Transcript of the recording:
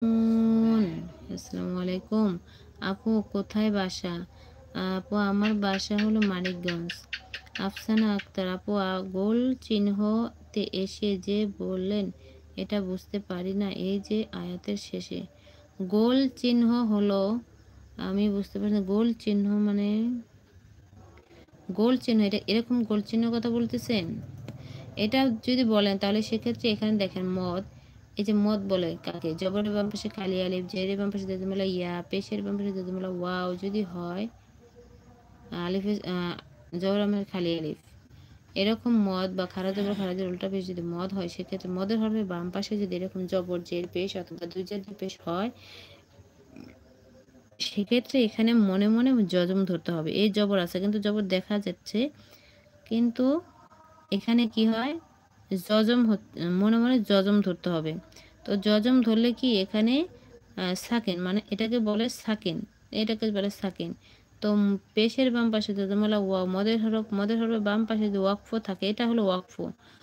আসসালামু আলাইকুম। আপু কোথায় বাসা? আপু আমার বাসা হলো মানিকগঞ্জ। আফসানা আক্তার আপু গোল চিহ্নতে এসে যে বললেন এটা বুঝতে পারি না এই যে আয়াতের শেষে গোল চিহ্ন হলো আমি বুঝতে পারি না গোল চিহ্ন মানে গোল চিহ্ন এটা এরকম গোল চিহ্নের কথা বলতেছেন? এটা যদি বলেন তাহলে সেক্ষেত্রে এখানে দেখেন মদ, এই যে মদ বলে কাকে? জবরের বাম পাশে খালি আলিফ, জেরের বাম পাশে দাঁতিমালা ইয়া, পেশের বাম পাশে দাঁতিমালা ওয়াও যদি হয় আলিফে জবর আমার খালি আলিফ। এরকম মদ বা খারা জবর খারা জবর উল্টা পেশ যদি মদ হয় সেক্ষেত্রে মদের হরফের বাম পাশে যদি এরকম জবর জের পেশ অথবা দুই জের দুই পেশ হয় সেক্ষেত্রে এখানে মনে মনে জজম ধরতে হবে। এই জবর আছে কিন্তু জবর দেখা যাচ্ছে কিন্তু এখানে কি হয় জজম মনে মনে জজম ধরতে হবে। তো জজম ধরলে কি এখানে সাকিন মানে এটাকে বলে সাকিন, এটাকে বলে সাকিন। তো পেশের বাম পাশে যজমালা ওয়া মদের হরফ বাম পাশে যে ওয়াকফ থাকে এটা হলো ওয়াকফ।